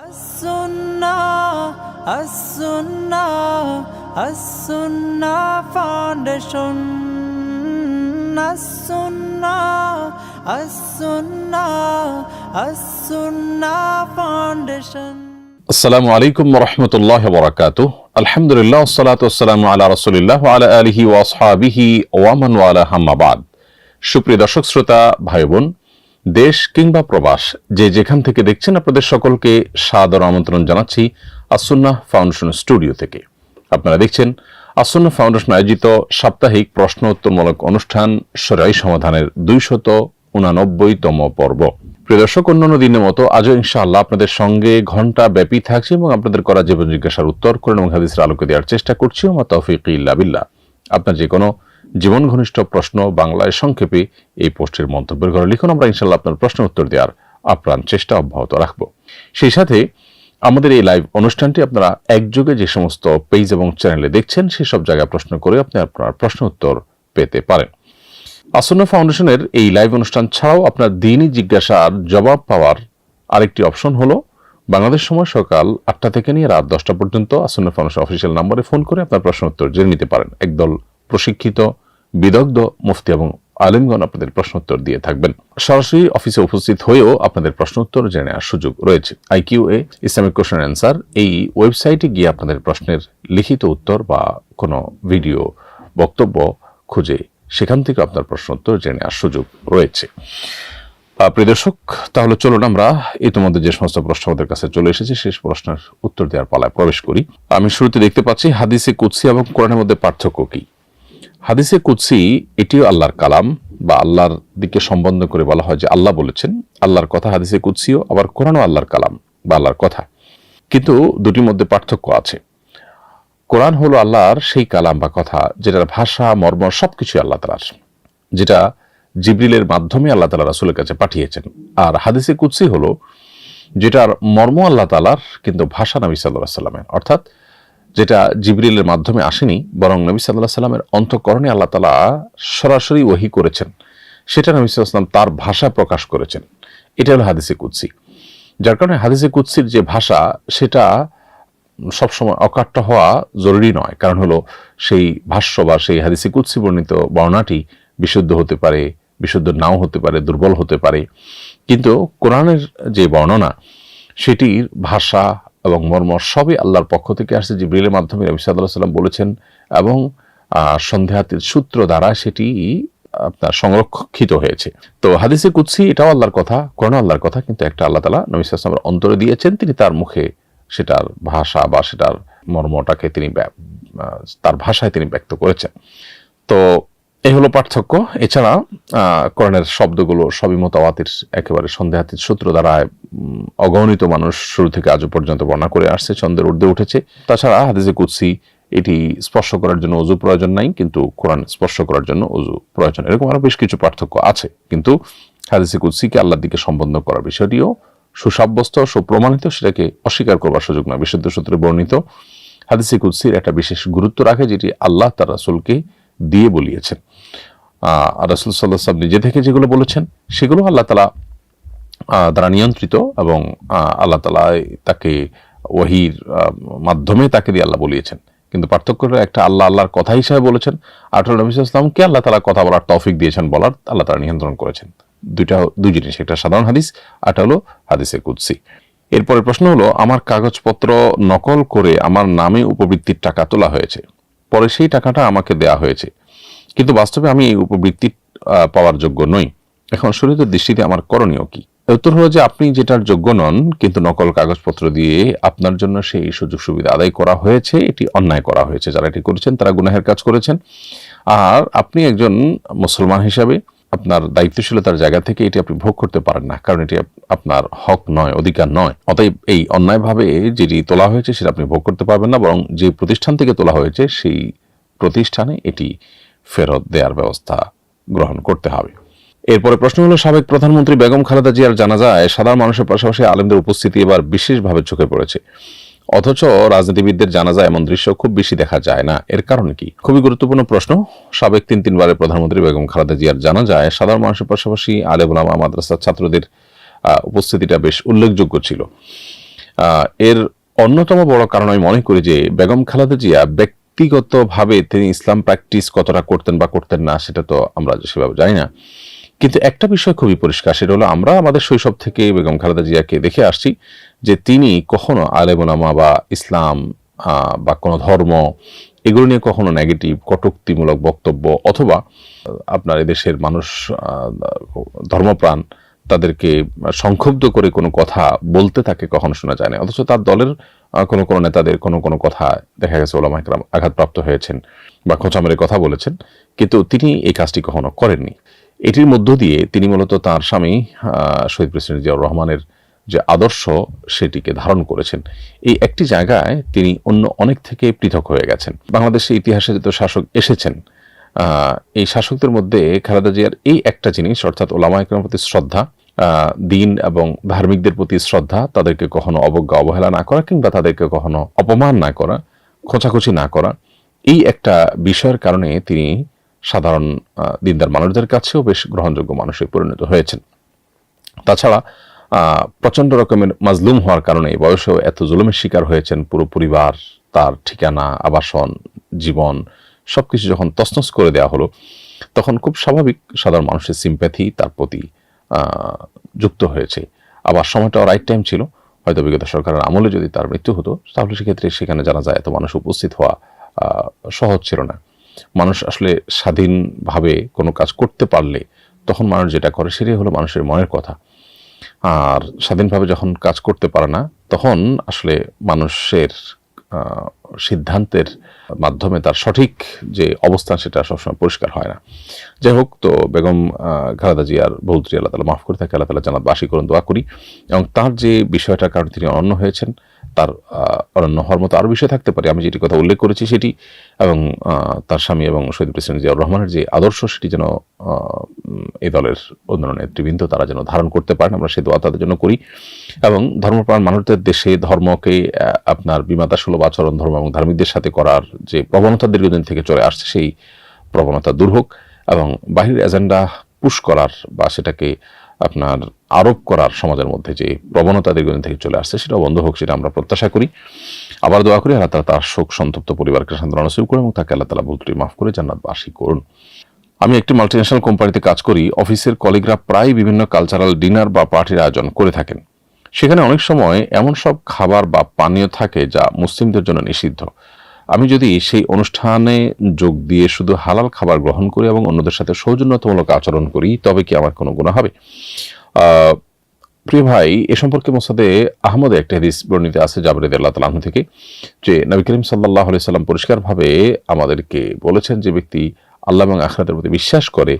As-Sunnah Foundation. As-Sunnah Foundation. আসসালামু আলাইকুম ওয়া রাহমাতুল্লাহি ওয়া বারাকাতুহু। আলহামদুলিল্লাহ ওয়াসসালাতু ওয়াসসালামু আলা রাসূলিল্লাহ ওয়া আলা আলিহি ওয়া আসহাবিহি ওয়া মান ওয়ালা, আম্মা বাদ। সুপ্রিয় দর্শক শ্রোতা ভাই বোন, দেশ কিংবা প্রবাস যে যেখান থেকে দেখছেন, আপনাদের সকলকে সাদর আমন্ত্রণ জানাচ্ছি আস-সুন্নাহ ফাউন্ডেশন স্টুডিও থেকে। আপনারা দেখছেন আস-সুন্নাহ ফাউন্ডেশন আয়োজিত সাপ্তাহিক প্রশ্ন উত্তরমূলক অনুষ্ঠান শরঈ সমাধানের 289তম পর্ব। প্রিয় দর্শক, অন্যান্য দিনের মতো আজও ইনশাআল্লাহ আপনাদের সঙ্গে ঘন্টা ব্যাপী থাকছে এবং আপনাদের করা জীবন জিজ্ঞাসার উত্তর কোরআন এবং হাদিসের আলোকে দেওয়ার চেষ্টা করছি। ওয়া মা তাওফীকি ইল্লা বিল্লাহ। আপনার যে কোনো জীবন ঘনিষ্ঠ প্রশ্ন বাংলায় সংক্ষেপে এই পোস্টের মন্তব্যের ঘরে লিখুন। আমরা ইনশাআল্লাহ আপনার প্রশ্ন উত্তর দেওয়ার আপ্রাণ চেষ্টা অব্যাহত রাখবো। সেই সাথে আমাদের এই লাইভ অনুষ্ঠানটি আপনারা একযোগে যে সমস্ত পেজ এবং চ্যানেলে দেখছেন, সেসব জায়গায় প্রশ্ন করে আপনি আপনার প্রশ্ন উত্তর পেতে পারেন। আস-সুন্নাহ ফাউন্ডেশনের এই লাইভ অনুষ্ঠান ছাড়াও আপনার দ্বীনি জিজ্ঞাসার জবাব পাওয়ার আরেকটি অপশন হলো বাংলাদেশ সময় সকাল 8টা থেকে নিয়ে রাত 10টা পর্যন্ত আস-সুন্নাহ ফাউন্ডেশন অফিসিয়াল নম্বরে ফোন করে আপনার প্রশ্ন উত্তর জেনে নিতে পারেন। একদল প্রশিক্ষিত বিদগ্ধ মুফতি এবং আলেমগণ আপনাদের প্রশ্ন উত্তর দিয়ে থাকবেন। সরাসরি অফিসে উপস্থিত হয়েও আপনাদের প্রশ্ন উত্তর জেনে নেওয়ার সুযোগ রয়েছে। IQA ইসলামিক কোয়েশ্চেন অ্যান্সার এই ওয়েবসাইটে গিয়ে আপনাদের প্রশ্নের লিখিত উত্তর বা কোনো ভিডিও বক্তব্য খুঁজে সেখান থেকে আপনার প্রশ্ন উত্তর জেনে নেওয়ার সুযোগ রয়েছে। প্রিয় দর্শক, তাহলে চলুন আমরা ইতিমধ্যে যে সমস্ত প্রশ্ন আমাদের কাছে চলে এসেছে শেষ প্রশ্নের উত্তর দেওয়ার পালায় প্রবেশ করি। আমি শুরুতে দেখতে পাচ্ছি হাদিসে কুদসি এবং কোরআনের মধ্যে পার্থক্য কি। হাদিসে কুদসি এটিও আল্লাহর কালাম বা আল্লাহর দিকে সম্বন্ধ করে বলা হয় যে আল্লাহ বলেছেন, আল্লাহর কথা। হাদিসে কুদসিও আবার কোরআনও আল্লাহর কালাম বা আল্লাহর কথা, কিন্তু দুটির মধ্যে পার্থক্য আছে। কোরআন হলো আল্লাহর সেই কালাম বা কথা যেটার ভাষা মর্ম সবকিছু আল্লাহ তাআলার, যেটা জিবরিলের মাধ্যমে আল্লাহ তাআলা রাসূলের কাছে পাঠিয়েছেন। আর হাদিসে কুদসি হলো যেটার মর্ম আল্লাহ তাআলার কিন্তু ভাষা নবী সাল্লাল্লাহু আলাইহি ওয়াসাল্লামের, অর্থাৎ যেটা জিবরিলের মাধ্যমে আসেনি বরং নবী সাল্লাল্লাহু আলাইহি ওয়াসাল্লামের অন্তঃকরণে আল্লাহ তাআলা সরাসরি ওহী করেছেন, সেটা নবী সাল্লাল্লাহু আলাইহি ওয়াসাল্লাম তার ভাষা প্রকাশ করেছেন। এটা হলো হাদিসে কুদসি। যার কারণে হাদিসে কুদসির যে ভাষা সেটা সবসময় অকাট্য হওয়া জরুরি নয়। কারণ হলো সেই ভাষ্য বা সেই হাদিসে কুদসি বর্ণিত বর্ণনাটি বিশুদ্ধ হতে পারে, বিশুদ্ধ নাও হতে পারে, দুর্বল হতে পারে, কিন্তু কোরআনের যে বর্ণনা সেটির ভাষা এবং মর্ম সবই আল্লাহর পক্ষ থেকে আসছে, জিবরিলের মাধ্যমে নবী সাল্লাল্লাহু আলাইহি ওয়াসাল্লাম বলেছেন এবং সন্দেহাতীত সূত্র দ্বারা সেটি আপনার সংরক্ষিত হয়েছে। তো হাদিসে কুদসি এটাও আল্লাহর কথা, কোরআন আল্লাহর কথা, কিন্তু একটা আল্লাহ তাআলা নবী সাল্লাল্লাহু আলাইহি ওয়াসাল্লামের অন্তরে দিয়েছেন, তিনি তার মুখে সেটার ভাষা বা সেটার মর্মটাকে তিনি তার ভাষায় তিনি ব্যক্ত করেছেন। তো এই হলো পার্থক্য। এছাড়া কোরআনের শব্দগুলো সবই মুতাওয়াতির, একেবারে সন্দেহাতীত সূত্র দ্বারা অগণিত মানুষ শুরু থেকে আজও পর্যন্ত বর্ণনা করে আসছে, ছন্দের ঊর্ধ্বে উঠেছে। তাছাড়া হাদিসে কুদসি এটি স্পর্শ করার জন্য ওযু প্রয়োজন নাই, কিন্তু কোরআন স্পর্শ করার জন্য ওযু প্রয়োজন। এরকম আরো বেশ কিছু পার্থক্য আছে, কিন্তু হাদিসে কুদসিকে আল্লাহর দিকে সম্বন্ধ করার বিষয়টিও সুসাব্যস্ত, সুপ্রমাণিত, সেটাকে অস্বীকার করবার সুযোগ নয়। বিশুদ্ধ সূত্রে বর্ণিত হাদিসে কুদসির একটা বিশেষ গুরুত্ব রাখে, যেটি আল্লাহ তার রাসূলকে দিয়ে বলিয়েছেন। রাসূল সাল্লাল্লাহু আলাইহি ওয়াসাল্লাম নিজে থেকে যেগুলো বলেছেন সেগুলো আল্লাহ তাআলা দ্বারা নিয়ন্ত্রিত এবং আল্লাহ তাআলা তাকে ওহীর মাধ্যমে তাকে দিয়ে আল্লাহ বলিয়েছেন। কিন্তু পার্থক্য হলো একটা আল্লাহ আল্লাহর কথা হিসেবে বলেছেন, আর নবী সাল্লাল্লাহু আলাইহি ওয়াসাল্লামকে আল্লাহ তাআলা কথা বলার তৌফিক দিয়েছেন, বলার আল্লাহ তাআলা নিয়ন্ত্রণ করেছেন। দুই জিনিস, একটা সাধারণ হাদিস, আর হলো হাদিসে কুদসি। এরপরে প্রশ্ন হলো, আমার কাগজপত্র নকল করে আমার নামে উপবৃত্তির টাকা তোলা হয়েছে, পরে সেই টাকাটা আমাকে দেয়া হয়েছে, কিন্তু বাস্তবে আমি এই উপবৃত্তি পাওয়ার যোগ্য নই। এখন শরীয়তের দৃষ্টিতে আমার করণীয় কি? উত্তর হলো যে আপনি যেটার যোগ্য নন কিন্তু নকল কাগজপত্র দিয়ে আপনার জন্য সেই সুযোগ সুবিধা আদায় করা হয়েছে, এটি অন্যায় করা হয়েছে। যারা এটি করেছেন তারা গুনাহের কাজ করেছেন। আর আপনি একজন মুসলমান হিসাবে আপনার দায়িত্বশীলতার জায়গা থেকে এটি আপনি ভোগ করতে পারেন না, কারণ এটি আপনার হক নয়, অধিকার নয়। অতএব এই অন্যায়ভাবে যেটি তোলা হয়েছে সেটা আপনি ভোগ করতে পারবেন না, বরং যে প্রতিষ্ঠান থেকে তোলা হয়েছে সেই প্রতিষ্ঠানে এটি ফেরত দেওয়ার ব্যবস্থা গ্রহণ করতে হবে। এরপরে প্রশ্ন হলো, সাবেক প্রধানমন্ত্রী বেগম খালেদা জিয়ার জানাজায় সাধারণ মানুষের পাশাপাশি আলেমদের উপস্থিতি এবার বিশেষভাবে চোখে পড়েছে, অথচ রাজনীতিবিদদের জানাজা এমন দৃশ্য খুব বেশি দেখা যায় না, এর কারণ কি? খুবই গুরুত্বপূর্ণ প্রশ্ন। সাবেক তিনবারের প্রধানমন্ত্রী বেগম খালেদা জিয়ার জানাজায় সাধারণ মানুষের পাশাপাশি আলেম ওলামা, মাদ্রাসার ছাত্রদের উপস্থিতিটা বেশ উল্লেখযোগ্য ছিল। এর অন্যতম বড় কারণ আমি মনে করি যে বেগম খালেদা জিয়া ব্যক্তিগতভাবে তিনি ইসলাম প্র্যাকটিস কতটা করতেন বা করতেন না সেটা তো আমরা সেভাবে জানি না, কিন্তু একটা বিষয় খুবই পরিষ্কার, সেটা হলো আমরা আমাদের শৈশব থেকে বেগম খালেদা জিয়াকে দেখে আসছি যে তিনি কখনো আলেম ওলামা বা ইসলাম বা কোনো ধর্ম এগুলো নিয়ে কখনো নেগেটিভ কটূক্তিমূলক বক্তব্য অথবা আপনার এদেশের মানুষ ধর্মপ্রাণ তাদেরকে সংক্ষুব্ধ করে কোনো কথা বলতে তাকে কখনো শোনা যায় না। অথচ তার দলের কোনো কোনো নেতাদের কোনো কোনো কথা দেখা গেছে ওলামা ইকরাম আঘাতপ্রাপ্ত হয়েছেন বা খোঁচা মেরে কথা বলেছেন, কিন্তু তিনি এই কাজটি কখনো করেননি। এটির মধ্য দিয়ে তিনি মূলত তার স্বামী শহীদ প্রেসিডেন্ট জিয়াউর রহমানের যে আদর্শ সেটিকে ধারণ করেছেন। এই একটি জায়গায় তিনি অন্য অনেক থেকে পৃথক হয়ে গেছেন। বাংলাদেশের ইতিহাসে যত শাসক এসেছেন এই শাসকদের মধ্যে খালেদা জিয়ার এই একটা জিনিস, অর্থাৎ ওলামা ইকরামের প্রতি শ্রদ্ধা, দিন এবং ধার্মিকদের প্রতি শ্রদ্ধা, তাদেরকে কখনো অবজ্ঞা অবহেলা না করা কিংবা তাদেরকে কখনো অপমান না করা, খোঁচাখুচি না করা, এই একটা বিষয়ের কারণে তিনি সাধারণ দিনদার মানুষদের কাছেও বেশ গ্রহণযোগ্য মানুষে পরিণত হয়েছেন। তাছাড়া প্রচন্ড রকমের মাজলুম হওয়ার কারণে বয়সেও এত জুলুমের শিকার হয়েছেন, পুরো পরিবার, তার ঠিকানা, আবাসন, জীবন সবকিছু যখন তছনছ করে দেওয়া হলো, তখন খুব স্বাভাবিক সাধারণ মানুষের সিম্প্যাথি তার প্রতি যুক্ত হয়েছে। আবার সময়টাও রাইট টাইম ছিল, হয়তো বিগত সরকারের আমলে যদি তার মৃত্যু হতো তাহলে সেক্ষেত্রে সেখানে জানা যায় এত মানুষ উপস্থিত হওয়া সহজ ছিল না। মানুষ আসলে স্বাধীনভাবে কোনো কাজ করতে পারলে তখন মানুষ যেটা করে সেটাই হলো মানুষের মনের কথা। আর স্বাধীনভাবে যখন কাজ করতে পারে না তখন আসলে মানুষের সিদ্ধান্তের মাধ্যমে তার সঠিক যে অবস্থান সেটা সবসময় পরিষ্কার হয় না। যাই হোক, তো বেগম খালেদা জিয়ার ভুলত্রুটি আল্লাহ তাআলা মাফ করে থাকে, আল্লাহ তাআলা জান্নাতবাসী করুন, দোয়া করি। এবং তার যে বিষয়টার কারণে তিনি অনন্য হয়েছেন, তার অনন্য হওয়ার মতো আরও বিষয় থাকতে পারে, আমি যেটি কথা উল্লেখ করেছি সেটি, এবং তার স্বামী এবং শহীদ প্রেসিডেন্ট জিয়াউর রহমানের যে আদর্শ সেটি যেন এই দলের অন্যান্য নেতৃবৃন্দ তারা যেন ধারণ করতে পারেন, আমরা সে দোয়া তাদের জন্য করি। এবং ধর্মপ্রাণ মানুষদের দেশে ধর্মকে আপনার বিমাতাসুলভ আচরণ ধর্ম এবং ধার্মিকদের সাথে করার যে প্রবণতা দীর্ঘদিন থেকে চলে আসছে সেই প্রবণতা দূর হোক, এবং বাহিরের এজেন্ডা পুশ করার বা সেটাকে আপনার আরোপ করার সমাজের মধ্যে যে প্রবণতা দীর্ঘদিন থেকে চলে আসছে সেটা বন্ধ হোক, সেটা আমরা প্রত্যাশা করি। আবার দোয়া করি আল্লাহ তাআলা তার শোক সন্তপ্ত পরিবারকে সান্ত্বনা নসিব করুন এবং তাকে আল্লাহ তাআলা ভুলত্রুটি মাফ করে জান্নাতবাসী করুন। আমি একটি মাল্টিন্যাশনাল কোম্পানিতে কাজ করি। অফিসের কলিগরা প্রায় বিভিন্ন কালচারাল ডিনার বা পার্টির আয়োজন করে থাকেন। সেখানে অনেক সময় এমন সব খাবার বা পানীয় থাকে যা মুসলিমদের জন্য নিষিদ্ধ। আমি যদি সেই অনুষ্ঠানে যোগ দিয়ে শুধু হালাল খাবার গ্রহণ করি এবং অন্যদের সাথে সৌজন্যতামূলক আচরণ করি তবে কি আমার কোনো গুনাহ হবে? প্রিয় ভাই, এ সম্পর্কে মুসনাদে আহমদে একটা হাদিস বর্ণিত আছে জাবের রাদিয়াল্লাহু তাআলা আনহু থেকে, যে নবী করিম সাল্লাল্লাহু আলাইহি সাল্লাম পরিষ্কারভাবে আমাদেরকে বলেছেন যে ব্যক্তি আল্লাহ এবং আখিরাতের প্রতি বিশ্বাস করে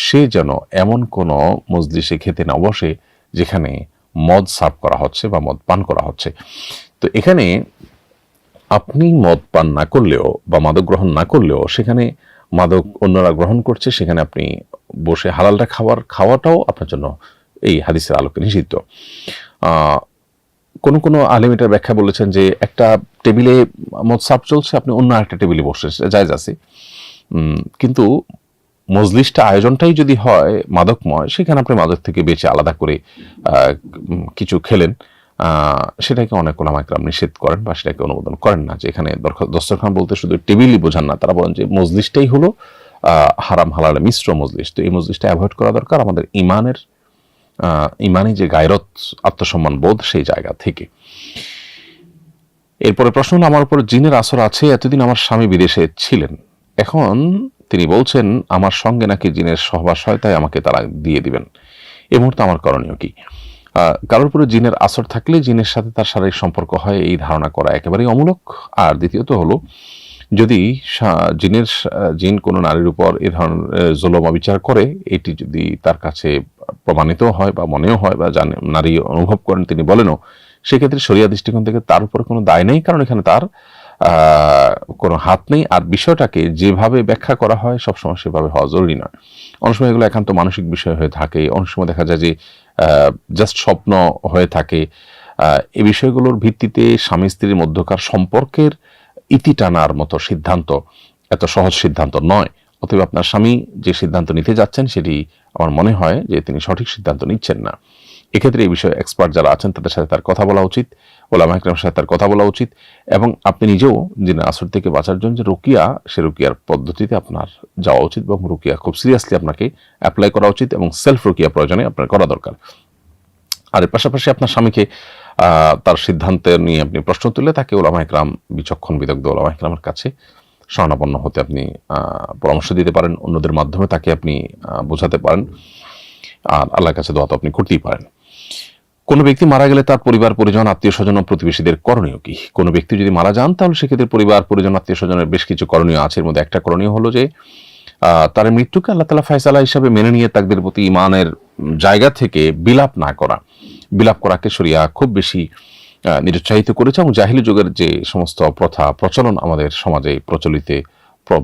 সে যেন এমন কোনো মজলিসে খেতে না বসে যেখানে মদ সার্ভ করা হচ্ছে বা মদ পান করা হচ্ছে। তো এখানে আপনি মদ পান না করলেও বা মাদক গ্রহণ না করলেও সেখানে মাদক অন্যরা গ্রহণ করছে, সেখানে আপনি বসে হালালটা খাওয়াটাও আপনার জন্য এই হাদিসের আলোকে নিষিদ্ধ। কোন কোন আলেম এটার ব্যাখ্যা বলেছেন যে একটা টেবিলে মদ সার্ভ চলছে, আপনি অন্য একটা টেবিলে বসে, জায়েজ আছে, কিন্তু মজলিসটা আয়োজনটাই যদি হয় মাদকময়, সেখানে আপনি মাদক থেকে বেঁচে আলাদা করে কিছু খেলেন, সেটাকে অনেক ওলামা ইকরাম নিষেধ করেন বা সেটাকে অনুমোদন করেন না। যে এখানে দস্তরখান বলতে শুধু টেবিলই বোঝান না, তারা বলেন যে মজলিসটাই হলো হারাম হালালে মিশ্র মজলিস। তো এই মজলিসটা অ্যাভয়েড করা দরকার আমাদের ইমানি যে গায়রত, আত্মসম্মান বোধ, সেই জায়গা থেকে। এরপরে প্রশ্ন হলো, আমার উপর জিনের আসর আছে, এতদিন আমার স্বামী বিদেশে ছিলেন, এখন তিনি বলছেন আমার সঙ্গে নাকি জিনের সহবাস হয়, তাই আমাকে তারা দিয়ে দিবেন, এই মুহূর্তে আমার করণীয় কি? কারোর উপরে জিনের আসর থাকলে জিনের সাথে তার শারীরিক সম্পর্ক হয় এই ধারণা করা একেবারেই অমূলক। আর দ্বিতীয়ত হলো, যদি জিন কোনো নারীর উপর এ ধরনের জুলুম অবিচার করে, এটি যদি তার কাছে প্রমাণিত হয় বা মনেও হয় বা নারী অনুভব করেন, তিনি বলেনও, সেক্ষেত্রে শরিয়া দৃষ্টিকোণ থেকে তার উপর কোনো দায় নেই, কারণ এখানে তার কোনো হাত নেই। আর বিষয়টাকে যেভাবে ব্যাখ্যা করা হয় সবসময় সেভাবে হওয়া জরুরি নয়। অনেক সময় এগুলো একান্ত মানসিক বিষয় হয়ে থাকে, অনেক সময় দেখা যায় যে জাস্ট স্বপ্ন হয়ে থাকে। এই বিষয়গুলোর ভিত্তিতে স্বামী স্ত্রীর মধ্যকার সম্পর্কের ইতি টানার মতো সিদ্ধান্ত এত সহজ সিদ্ধান্ত নয়। অতএব আপনার স্বামী যে সিদ্ধান্ত নিতে যাচ্ছেন সেটি আমার মনে হয় যে তিনি সঠিক সিদ্ধান্ত নিচ্ছেন না। এক্ষেত্রে এই বিষয়ে এক্সপার্ট যারা আছেন তাদের সাথে তার কথা বলা উচিত, ওলামা ইকরামের সাথে তার কথা বলা উচিত, এবং আপনি নিজেও জিনের আসর থেকে বাঁচার জন্য যে রুকিয়া, সে রুকিয়ার পদ্ধতিতে আপনার যাওয়া উচিত এবং রুকিয়া খুব সিরিয়াসলি আপনাকে অ্যাপ্লাই করা উচিত এবং সেলফ রুকিয়া প্রয়োজনে আপনার করা দরকার। আর এর পাশাপাশি আপনার স্বামীকে তার সিদ্ধান্ত নিয়ে আপনি প্রশ্ন তুললে তাকে ওলামা ইকরাম, বিচক্ষণ বিদগ্ধ ওলামা ইকরামের কাছে শরণাপন্ন হতে আপনি পরামর্শ দিতে পারেন, অন্যদের মাধ্যমে তাকে আপনি বোঝাতে পারেন, আর আল্লাহর কাছে দোয়া তো আপনি করতেই পারেন। কোনো ব্যক্তি মারা গেলে তার পরিবার পরিজন, আত্মীয় স্বজন ও প্রতিবেশীদের করণীয় কি? কোনো ব্যক্তি যদি মারা যান তাহলে সেক্ষেত্রে পরিবার পরিজন, আত্মীয় স্বজনের বেশ কিছু করণীয় আছে। এর মধ্যে একটা করণীয় হলো যে তার মৃত্যুকে আল্লাহ তাআলা ফয়সালা হিসাবে মেনে নিয়ে তাকদীরের প্রতি ঈমানের জায়গা থেকে বিলাপ না করা। বিলাপ করাকে শরিয়া খুব বেশি নিরুৎসাহিত করেছে, এবং জাহিলি যুগের যে সমস্ত প্রথা প্রচলন আমাদের সমাজে প্রচলিত,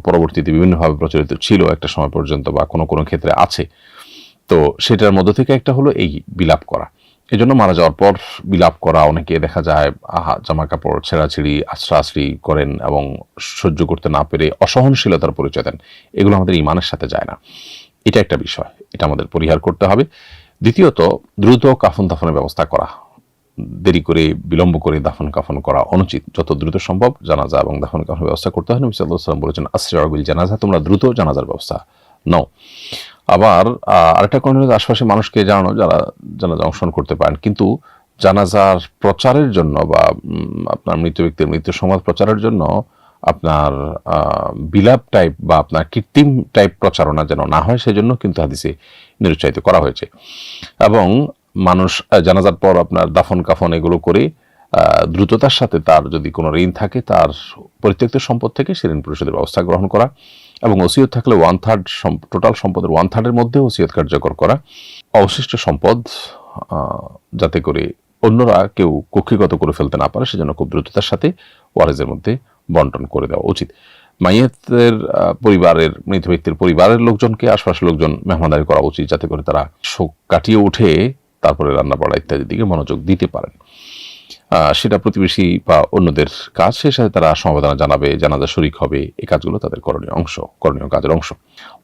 পরবর্তীতে বিভিন্নভাবে প্রচলিত ছিল একটা সময় পর্যন্ত, বা কোনো কোনো ক্ষেত্রে আছে, তো সেটার মধ্য থেকে একটা হলো এই বিলাপ করা। এই জন্য মারা যাওয়ার পর বিলাপ করা, অনেকে দেখা যায় জামা কাপড় ছেঁড়াছিঁড়ি আশ্রাশ্রি করেন এবং সহ্য করতে না পেরে অসহনশীলতার পরিচয় দেন। এগুলো আমাদের ঈমানের সাথে যায় না। এটা একটা বিষয়, এটা আমাদের পরিহার করতে হবে। দ্বিতীয়ত, দ্রুত কাফন দাফনের ব্যবস্থা করা। দেরি করে বিলম্ব করে দাফন কাফন করা অনুচিত। যত দ্রুত সম্ভব জানাজা এবং দাফন কাফনের ব্যবস্থা করতে হয়। নবী সাল্লাল্লাহু আলাইহি ওয়াসাল্লাম বলেছেন, আসরিউ বিল জানাজা, তোমরা দ্রুত জানাজার ব্যবস্থা নাও। আবার আরেকটা কোন আশপাশে মানুষকে জানানো যারা জানাজা অংশগ্রহণ করতে পারেন, কিন্তু জানাজার প্রচারের জন্য বা আপনার মৃত ব্যক্তির মৃত্যু সংবাদ প্রচারের জন্য আপনার বিলাপ টাইপ বা আপনার কৃত্রিম টাইপ প্রচারণা যেন না হয়, সেজন্য কিন্তু হাদিসে নিরুৎসাহিত করা হয়েছে। এবং মানুষ জানাজার পর আপনার দাফন কাফন এগুলো করে দ্রুততার সাথে তার যদি কোনো ঋণ থাকে তার পরিত্যক্ত সম্পদ থেকে সে ঋণ পরিশোধের ব্যবস্থা গ্রহণ করা, এবং ওসিয়ত থাকলে 1/3 টোটাল সম্পদের 1/3 এর মধ্যে ওসিয়ত কার্যকর করা। অবশিষ্ট সম্পদ যাতে করে অন্যরা কেউ কক্ষিগত করে ফেলতে না পারে সেজন্য খুব দ্রুততার সাথে ওয়ারিসের মধ্যে বন্টন করে দেওয়া উচিত। মাইয়াতের পরিবারের, মৃত ব্যক্তির পরিবারের লোকজনকে, আশপাশের লোকজন মেহমানদারি করা উচিত, যাতে করে তারা শোক কাটিয়ে উঠে তারপরে রান্না বাড়া ইত্যাদির দিকে মনোযোগ দিতে পারেন। সেটা প্রতিবেশী বা অন্যদের কাজ, সে সাথে তারা সমবেদনা জানাবে, জানাজা শরীক হবে। এই কাজগুলো তাদের করণীয় কাজের অংশ।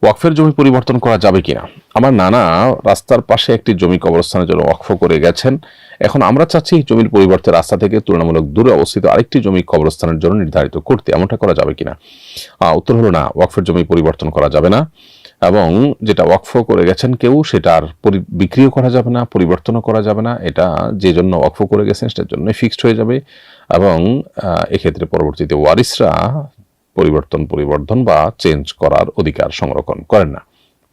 ওয়াকফের জমি পরিবর্তন করা যাবে কিনা? আমার নানা রাস্তার পাশে একটি জমি কবরস্থানের জন্য ওয়াকফ করে গেছেন। এখন আমরা চাচ্ছি এই জমির পরিবর্তে রাস্তা থেকে তুলনামূলক দূরে অবস্থিত আরেকটি জমি কবরস্থানের জন্য নির্ধারিত করতে, এমনটা করা যাবে কিনা? উত্তর হলো না, ওয়াকফের জমি পরিবর্তন করা যাবে না, এবং যেটা ওয়াকফ করে গেছেন কেউ সেটার বিক্রিও করা যাবে না, পরিবর্তনও করা যাবে না। এটা যে জন্য ওয়াকফ করে গেছেন সেটার জন্য ফিক্সড হয়ে যাবে, এবং এক্ষেত্রে পরবর্তীতে ওয়ারিসরা পরিবর্তন বা চেঞ্জ করার অধিকার সংরক্ষণ করেন না।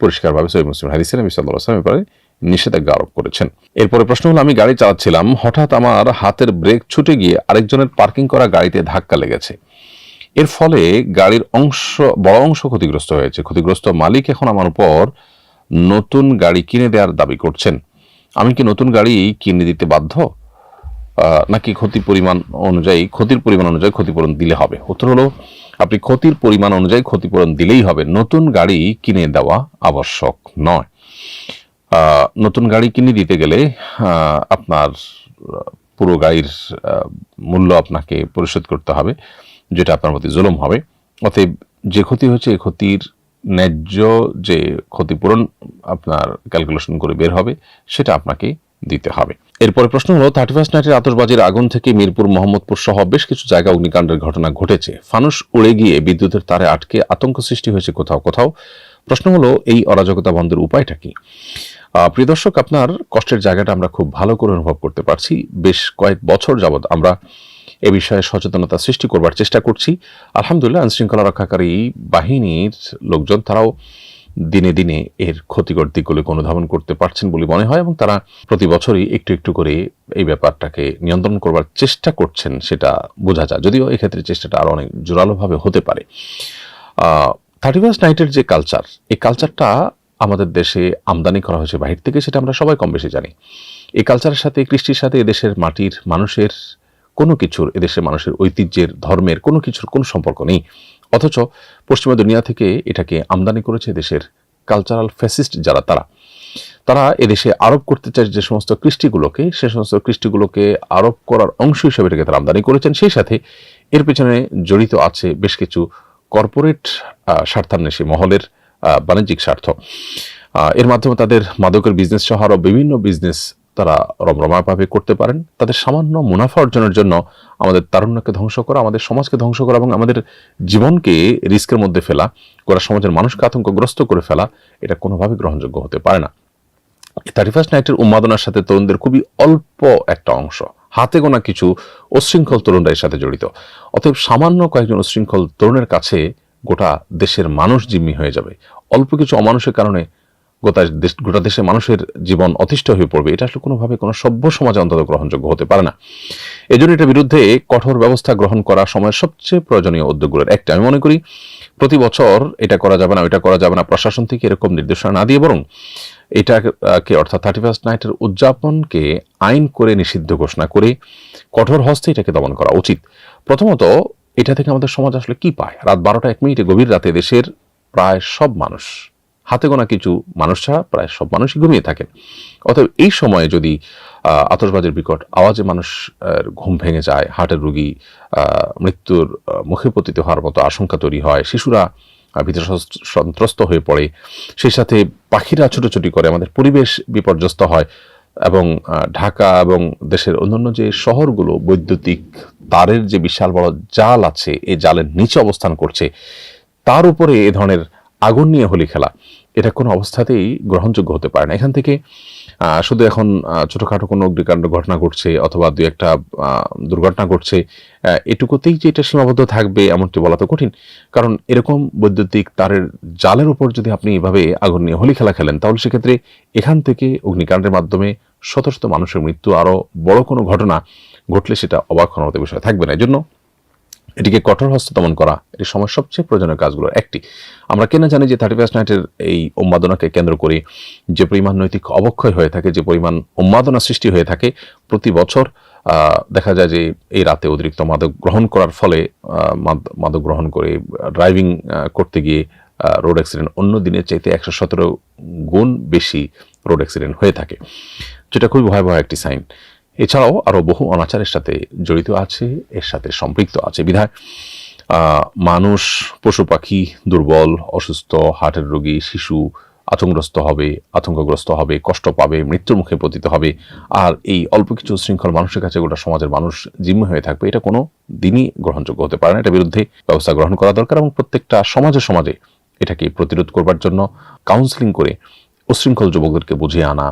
পরিষ্কারভাবে সহিহ মুসলিম হাদিসে নবী সাল্লাল্লাহু আলাইহি ওয়াসাল্লাম ব্যাপারে নিষেধাজ্ঞা আরোপ করেছেন। এরপরে প্রশ্ন হলো, আমি গাড়ি চালাচ্ছিলাম, হঠাৎ আমার হাতের ব্রেক ছুটে গিয়ে আরেকজনের পার্কিং করা গাড়িতে ধাক্কা লেগেছে। এর ফলে গাড়ির বড় অংশ ক্ষতিগ্রস্ত হয়েছে। ক্ষতিগ্রস্ত মালিক এখন আমার উপর নতুন গাড়ি কিনে দেওয়ার দাবি করছেন। আমি কি নতুন গাড়ি কিনে দিতে বাধ্য, নাকি ক্ষতির পরিমাণ অনুযায়ী ক্ষতিপূরণ দিলে হবে? উত্তর হলো, আপনি ক্ষতির পরিমাণ অনুযায়ী ক্ষতিপূরণ দিলেই হবে, নতুন গাড়ি কিনে দেওয়া আবশ্যক নয়। নতুন গাড়ি কিনে দিতে গেলে আপনার পুরো গাড়ির মূল্য আপনাকে পরিশোধ করতে হবে, যেটা আপনার প্রতি জুলুম হবে। অতএব যে ক্ষতি হয়েছে এই ক্ষতির ন্যায্য যে ক্ষতিপূরণ আপনার ক্যালকুলেশন করে বের হবে সেটা আপনাকে দিতে হবে। এরপরে প্রশ্ন হলো, 31st নাইটের আতশবাজির আগুন থেকে মিরপুর, মোহাম্মদপুর সহ বেশ কিছু জায়গা অগ্নিকাণ্ডের ঘটনা ঘটেছে। ফানুস উড়ে গিয়ে বিদ্যুতের তারে আটকে আতঙ্ক সৃষ্টি হয়েছে কোথাও কোথাও। প্রশ্ন হলো, এই অরাজকতা বন্ধের উপায়টা কি? প্রিয় দর্শক, আপনার কষ্টের জায়গাটা আমরা খুব ভালো করে অনুভব করতে পারছি। বেশ কয়েক বছর যাবৎ আমরা এ বিষয়ে সচেতনতা সৃষ্টি করবার চেষ্টা করছি। আলহামদুলিল্লাহ, আইনশৃঙ্খলা রক্ষাকারী বাহিনীর লোকজন তারাও দিনে দিনে এর ক্ষতিকর দিকগুলোকে অনুধাবন করতে পারছেন বলে মনে হয়, এবং তারা প্রতি বছরই একটু একটু করে এই ব্যাপারটাকে নিয়ন্ত্রণ করবার চেষ্টা করছেন, সেটা বোঝা যায়। যদিও এক্ষেত্রে চেষ্টাটা আরো অনেক জোরালোভাবে হতে পারে। 31st নাইটের যে কালচার, এই কালচারটা আমাদের দেশে আমদানি করা হয়েছে বাহির থেকে, সেটা আমরা সবাই কম বেশি জানি। এই কালচারের সাথে, কৃষ্টির সাথে এদেশের মাটির মানুষের কোনো কিছুর, এদেশের মানুষের ঐতিহ্যের, ধর্মের কোনো কিছুর কোনো সম্পর্ক নেই। অথচ পশ্চিমা দুনিয়া থেকে এটাকে আমদানি করেছে দেশের কালচারাল ফ্যাসিস্ট যারা, তারা এদেশে আরোপ করতে চায় যে সমস্ত কৃষ্টিগুলোকে, সে সমস্ত কৃষ্টিগুলোকে আরোপ করার অংশ হিসেবে এটাকে তারা আমদানি করেছেন। সেই সাথে এর পেছনে জড়িত আছে বেশ কিছু কর্পোরেট স্বার্থান্বেষী মহলের বাণিজ্যিক স্বার্থ। এর মাধ্যমে তাদের মাদকের বিজনেস সহ আরও বিভিন্ন বিজনেস তারা রমরমাভাবে করতে পারেন। তাদের সামান্য মুনাফা অর্জনের জন্য আমাদের তারুণ্যকে ধ্বংস করা, আমাদের সমাজকে ধ্বংস করা এবং আমাদের জীবনকে রিস্কের মধ্যে ফেলা, গোটা সমাজের মানুষকে আতঙ্কগ্রস্ত করে ফেলা, এটা কোনোভাবে গ্রহণযোগ্য হতে পারে না। 31st নাইটের উন্মাদনার সাথে তরুণদের খুবই অল্প একটা অংশ, হাতে গোনা কিছু উচ্ছৃঙ্খল তরুণরা এর সাথে জড়িত। অতএব সামান্য কয়েকজন উচ্ছৃঙ্খল তরুণের কাছে গোটা দেশের মানুষ জিম্মি হয়ে যাবে। অল্প কিছু অমানুষের কারণে গোটা দেশের মানুষের জীবন অতিষ্ঠ হয়ে পড়বে। এটা আসলে কোনোভাবে কোনো সভ্য সমাজে অন্তত গ্রহণযোগ্য হতে পারে না। এই জন্য এটার বিরুদ্ধে কঠোর ব্যবস্থা গ্রহণ করা সময়ের সবচেয়ে প্রয়োজনীয় উদ্যোগগুলোর একটা। আমি মনে করি প্রতি বছর এটা করা যাবে না, ওইটা করা যাবে না, প্রশাসন থেকে এরকম নির্দেশনা না দিয়ে বরং এটাকে অর্থাৎ 31st নাইটের উদযাপনকে আইন করে নিষিদ্ধ ঘোষণা করে কঠোর হস্তে এটাকে দমন করা উচিত। প্রথমত এটা থেকে আমাদের সমাজ আসলে কি পায়? রাত 12:01 গভীর রাতে দেশের প্রায় সব মানুষ, হাতে গোনা কিছু মানুষ ছাড়া প্রায় সব মানুষই ঘুমিয়ে থাকেন। অতএব এই সময়ে যদি আতশবাজির বিকট আওয়াজে মানুষ ঘুম ভেঙে যায়, হার্টের রোগী মৃত্যুর মুখে পতিত হওয়ার মতো আশঙ্কা তৈরি হয়, শিশুরা ভিতরে সন্ত্রস্ত হয়ে পড়ে, সেই সাথে পাখিরা ছুটোছুটি করে, আমাদের পরিবেশ বিপর্যস্ত হয় এবং ঢাকা এবং দেশের অন্যান্য যে শহরগুলো বৈদ্যুতিক তারের যে বিশাল বড় জাল আছে, এই জালের নিচে অবস্থান করছে, তার উপরে এ ধরনের আগুন নিয়ে হোলি খেলা এটা কোনো অবস্থাতেই গ্রহণযোগ্য হতে পারে না। এখান থেকে শুধু এখন ছোটখাটো কোনো অগ্নিকাণ্ড ঘটনা ঘটছে অথবা দুই একটা দুর্ঘটনা ঘটছে, এটুকুতেই যে এটা সীমাবদ্ধ থাকবে এমনটি বলা তো কঠিন। কারণ এরকম বৈদ্যুতিক তারের জালের উপর যদি আপনি এভাবে আগুন নিয়ে হোলি খেলা খেলেন, তাহলে সেক্ষেত্রে এখান থেকে অগ্নিকাণ্ডের মাধ্যমে শত শত মানুষের মৃত্যু, আরও বড় কোনো ঘটনা ঘটলে সেটা অবাক হওয়ার মতো বিষয় থাকবে না। এই জন্য এটিকে কঠোর হস্তে দমন করা এটি সময়ের সবচেয়ে প্রয়োজনীয় কাজগুলোর একটি। আমরা কেন জানি যে 31st নাইটের এই উন্মাদনাকে কেন্দ্র করে যে পরিমাণ নৈতিক অবক্ষয় হয়ে থাকে, যে পরিমাণ উন্মাদনা সৃষ্টি হয়ে থাকে, প্রতি বছর দেখা যায় যে এই রাতে অতিরিক্ত মাদক গ্রহণ করার ফলে মাদক গ্রহণ করে ড্রাইভিং করতে গিয়ে রোড অ্যাক্সিডেন্ট অন্য দিনের চাইতে 117 গুণ বেশি রোড অ্যাক্সিডেন্ট হয়ে থাকে, যেটা খুবই ভয়াবহ একটি সাইন। এছাড়াও আরও বহু অনাচারের সাথে জড়িত আছে, এর সাথে সম্পৃক্ত আছে। বিধায় মানুষ, পশু পাখি দুর্বল, অসুস্থ, হার্টের রোগী, শিশু আতঙ্কগ্রস্ত হবে, কষ্ট পাবে, মৃত্যুর মুখে পতিত হবে। আর এই অল্প কিছু শৃঙ্খল মানুষের কাছে গোটা সমাজের মানুষ জিম্মি হয়ে থাকবে, এটা কোনো দিনই গ্রহণযোগ্য হতে পারে না। এটার বিরুদ্ধে ব্যবস্থা গ্রহণ করা দরকার এবং প্রত্যেকটা সমাজে এটাকে প্রতিরোধ করবার জন্য কাউন্সেলিং করে উচ্ছৃঙ্খল যুবকদেরকে বুঝিয়ে আনা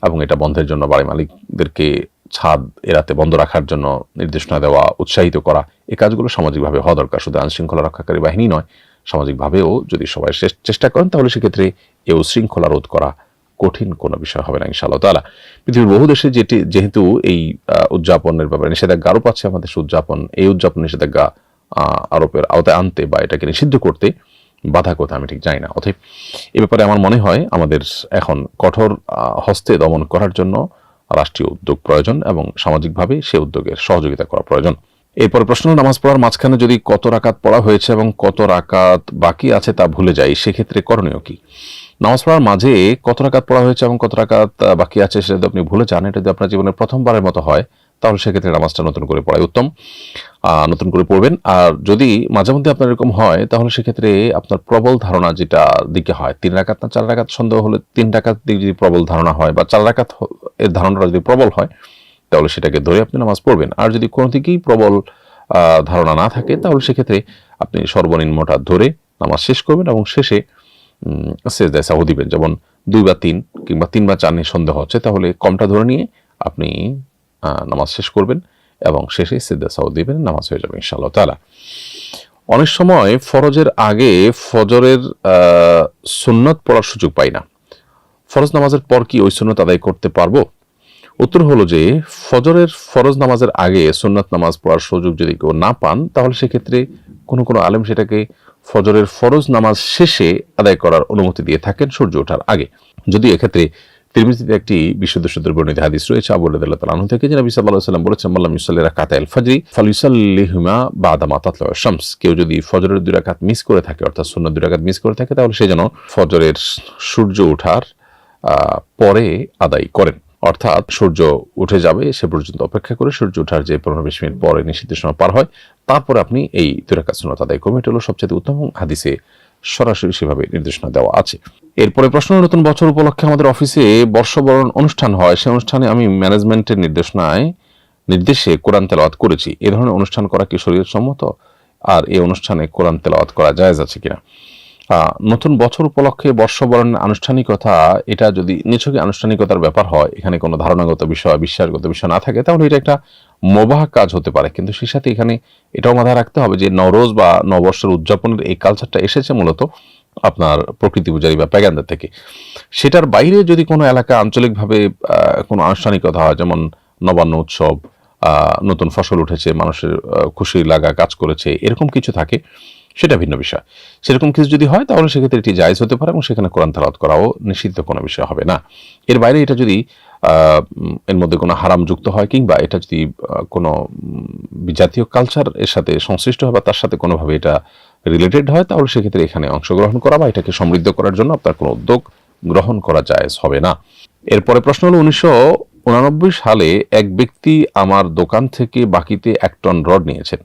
এবং এটা বন্ধের জন্য বাড়ি মালিকদেরকে ছাদ এরাতে বন্ধ রাখার জন্য নির্দেশনা দেওয়া, উৎসাহিত করা, এই কাজগুলো সামাজিকভাবে হওয়া দরকার। শুধু আইনশৃঙ্খলা রক্ষাকারী বাহিনী নয়, সামাজিকভাবেও যদি সবাই চেষ্টা করেন তাহলে সেক্ষেত্রে এই উচ্ছৃঙ্খলা রোধ করা কঠিন কোনো বিষয় হবে না ইনশাআল্লাহ তাআলা। পৃথিবীর বহু দেশে যেহেতু এই উদযাপনের ব্যাপারে নিষেধাজ্ঞা আরোপ আছে, আমাদের এই উদযাপন নিষেধাজ্ঞা আরোপের আওতায় আনতে বা এটাকে নিষিদ্ধ করতে বাধা কোথায় আমি ঠিক জানি না। অতএব এ ব্যাপারে আমার মনে হয় আমাদের এখন কঠোর হস্তে দমন করার জন্য রাষ্ট্রীয় উদ্যোগ প্রয়োজন এবং সামাজিকভাবে সে উদ্যোগের সহযোগিতা করা প্রয়োজন। এরপরে প্রশ্ন, নামাজ পড়ার মাঝখানে যদি কত রাকাত পড়া হয়েছে এবং কত রাকাত বাকি আছে তা ভুলে যাই, সেক্ষেত্রে করণীয় কি? নামাজ পড়ার মাঝে কত রাকাত পড়া হয়েছে এবং কত রাকাত বাকি আছে সেটা যদি আপনি ভুলে যান, এটা যদি আপনার জীবনের প্রথমবারের মতো হয়, তাহলে সেক্ষেত্রে নামাজটা নতুন করে পড়াই উত্তম, নতুন করে পড়বেন। আর যদি মাঝে মধ্যে আপনার এরকম হয়, তাহলে সেক্ষেত্রে আপনার প্রবল ধারণা যেটা দিকে হয়, 3 রাকাত না 4 রাকাত সন্দেহ হলে 3 রাকাত দিকে যদি প্রবল ধারণা হয় বা 4 রাকাত এর ধারণাটা যদি প্রবল হয়, তাহলে সেটাকে ধরে আপনি নামাজ পড়বেন। আর যদি কোনো দিকেই প্রবল ধারণা না থাকে, তাহলে সেক্ষেত্রে আপনি সর্বনিম্নটা ধরে নামাজ শেষ করবেন এবং শেষে সেজদায় সাহু দিবেন। যেমন 2 বা 3 কিংবা 3 বা 4 নিয়ে সন্দেহ হচ্ছে, তাহলে কমটা ধরে নিয়ে আপনি নামাজ শেষ করবেন এবং শেষে সেজদায় সাহু দিবেন, নামাজ হয়ে যাবে ইনশাআল্লাহ তাআলা। অনেক সময় ফরজের আগে ফজরের সুন্নত পড়ার সুযোগ পাই না, ফরজ নামাজের পর কি ওই সুন্নত আদায় করতে পারবো? উত্তর হলো যে ফজরের ফরজ নামাজের আগে সুন্নাত নামাজ পড়ার সুযোগ যদি কেউ না পান, তাহলে সেক্ষেত্রে কোনো আলেম সেটাকে ফজরের ফরজ নামাজ শেষে আদায় করার অনুমতি দিয়ে থাকেন সূর্য ওঠার আগে। যদি এক্ষেত্রে তিরমিজিতে একটি বিশুদ্ধ বর্ণিত হাদিস রয়েছে আবু রাদিয়াল্লাহু তাআলা আনহু থেকে, যে নবী সাল্লাল্লাহু আলাইহি ওয়াসাল্লাম বলেছেন, মাল্লাম ইউসাল্লি রাকাতাল ফাজরি ফালিসাল্লিহুমা বাদা মা তাতলু'আশ শামস। কেউ যদি ফজরের 2 রাকাত মিস করে থাকে, অর্থাৎ সুন্নাত 2 রাকাত মিস করে থাকে, তাহলে সে যেন ফজরের সূর্য ওঠার পরে আদায় করেন। অর্থাৎ সূর্য উঠে যাবে সে পর্যন্ত অপেক্ষা করে সূর্য ওঠার যে 15-20 মিনিট পরে নিষিদ্ধ সময় পার হয়, তারপরে আপনি এই 2 রাকাত সুন্নাত আদায় করবেন। এটা হলো সবচেয়ে উত্তম। হাদিসে সরাসরি সেভাবে নির্দেশনা দেওয়া আছে। এরপরে প্রশ্ন, নতুন বছর উপলক্ষে আমাদের অফিসে বর্ষবরণ অনুষ্ঠান হয়, সেই অনুষ্ঠানে আমি ম্যানেজমেন্টের নির্দেশে কোরআন তেলাওয়াত করেছি। এ ধরনের অনুষ্ঠান করা কি শরীয়ত সম্মত? আর এই অনুষ্ঠানে কোরআন তেলাওয়াত করা জায়েজ আছে কিনা? নতুন বছর উপলক্ষে বর্ষবরণের আনুষ্ঠানিকতা, এটা যদি নিছকই আনুষ্ঠানিকতার ব্যাপার হয়, এখানে কোনো ধারণাগত বিষয়, বিশ্বাসগত বিষয় না থাকে, তাহলে এটা একটা মোবাহ কাজ হতে পারে। কিন্তু সেই সাথে এখানে এটাও মাথায় রাখতে হবে যে নওরোজ বা নববর্ষের উদযাপনের এই কালচারটা এসেছে মূলত আপনার প্রকৃতি পূজারী বা প্যাগানদের থেকে। সেটার বাইরে যদি কোনো এলাকা আঞ্চলিকভাবে কোনো আনুষ্ঠানিকতা হয়, যেমন নবান্ন উৎসব, নতুন ফসল উঠেছে, মানুষের খুশি লাগা কাজ করেছে, এরকম কিছু থাকে, সেটা ভিন্ন বিষয়। সেরকম কিছু যদি হয় তাহলে সেক্ষেত্রে এটি জায়েজ হতে পারে এবং সেখানে কোরআন তেলাওয়াত করাও নিষিদ্ধ কোনো বিষয় হবে না। এর বাইরে এটা যদি এর মধ্যে কোনো হারাম যুক্ত হয়, কিংবা এটা যদি কোনো বিজাতীয় কালচার এর সাথে সংশ্লিষ্ট হয় বা তার সাথে কোনোভাবে এটা রিলেটেড হয়, তাহলে সেক্ষেত্রে এখানে অংশগ্রহণ করা বা এটাকে সমৃদ্ধ করার জন্য আপনার কোনো উদ্যোগ গ্রহণ করা জায়েজ হবে না। এরপরে প্রশ্ন হলো, 1989 সালে এক ব্যক্তি আমার দোকান থেকে বাকিতে 1 টন রড নিয়েছেন।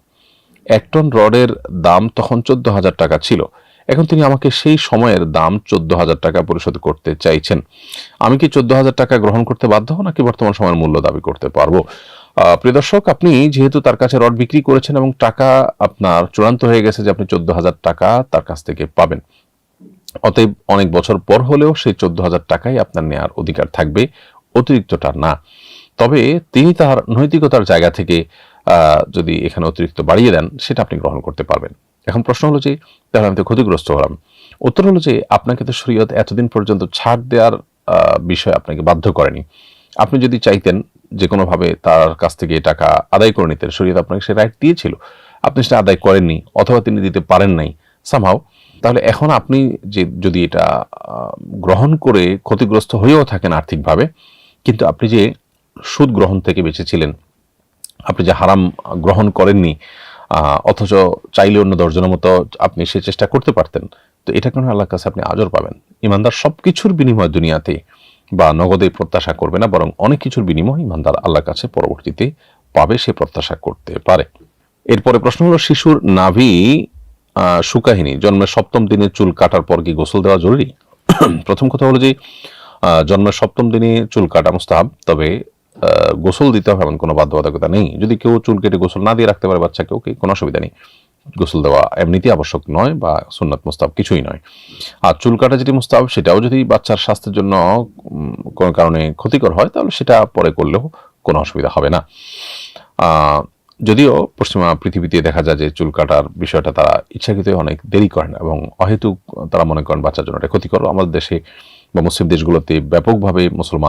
1 টন রডের দাম তখন 14,000 টাকা ছিল। এখন তিনি আমাকে সেই সময়ের দাম 14,000 টাকা পরিশোধ করতে চাইছেন। আমি কি 14,000 টাকা গ্রহণ করতে বাধ্য, নাকি বর্তমান সময়ের মূল্য দাবি করতে পারবো? প্রিয় দর্শক, আপনি যেহেতু তার কাছে রড বিক্রি করেছেন এবং টাকা আপনার চূড়ান্ত হয়ে গেছে যে আপনি 14,000 টাকা তার কাছ থেকে পাবেন, অতএব অনেক বছর পর হলেও সেই 14,000 টাকাই আপনার নেয়ার অধিকার থাকবে, অতিরিক্তটা না। তবে তিনি তার নৈতিকতার জায়গা থেকে যদি এখানে অতিরিক্ত বাড়িয়ে দেন, সেটা আপনি গ্রহণ করতে পারবেন। এখন প্রশ্ন হলো যে তাহলে আমি তো ক্ষতিগ্রস্ত হলাম। উত্তর হলো যে আপনাকে তো শরীয়ত এতদিন পর্যন্ত ছাড় দেওয়ার বিষয় আপনাকে বাধ্য করেনি। আপনি যদি চাইতেন যে কোনোভাবে তার কাছ থেকে টাকা আদায় করে নিতেন, শরীয়ত আপনাকে সে রাইট দিয়েছিল, আপনি সেটা আদায় করেননি অথবা তিনি দিতে পারেন নাই সামহাও, তাহলে এখন আপনি যে যদি এটা গ্রহণ করে ক্ষতিগ্রস্ত হয়েও থাকেন আর্থিকভাবে, কিন্তু আপনি যে সুদ গ্রহণ থেকে বেঁচেছিলেন, আপনি যে হারাম গ্রহণ করেননি, অথচ চাইলে অন্য 10 জনের মতো আপনি সে চেষ্টা করতে পারতেন, তো এটা কেন আল্লাহর কাছে আপনি আজর পাবেন। ইমানদার সবকিছুর বিনিময় দুনিয়াতে বা নগদে প্রত্যাশা করবে না, বরং অনেক কিছুর বিনিময় ইমানদার আল্লাহর কাছে পরবর্তীতে পাবে, সে প্রত্যাশা করতে পারে। এরপরে প্রশ্ন হলো, শিশুর নাভি শুকায়নি, জন্মের 7ম দিনে চুল কাটার পর কি গোসল দেওয়া জরুরি? প্রথম কথা হলো যে জন্মের 7ম দিনে চুল কাটা মুস্তাহাব, তবে গোসল দিতে হবে এমন কোনো বাধ্যবাধকতা নেই। যদি কেউ চুল কেটে গোসল না দিয়ে রাখতে পারে বাচ্চাকে, ওকে, কোনো অসুবিধা নেই। গোসল দেওয়া এমনিতেই আবশ্যক নয় বা সুন্নাত মুস্তাহাব কিছুই নয়। আর চুল কাটা যেটি মুস্তাহাব, সেটাও যদি বাচ্চার স্বাস্থ্যের জন্য কোনো কারণে ক্ষতিকর হয়, তাহলে সেটা পরে করলেও কোনো অসুবিধা হবে না। যদিও পশ্চিমা পৃথিবীতে দেখা যায় যে চুল কাটার বিষয়টা তারা ইচ্ছাকৃতই অনেক দেরি করেন এবং অহেতুক তারা মনে করেন বাচ্চার জন্য এটা ক্ষতিকর। আমাদের দেশে বা মুসলিম দেশগুলোতে ব্যাপকভাবে মুসলমান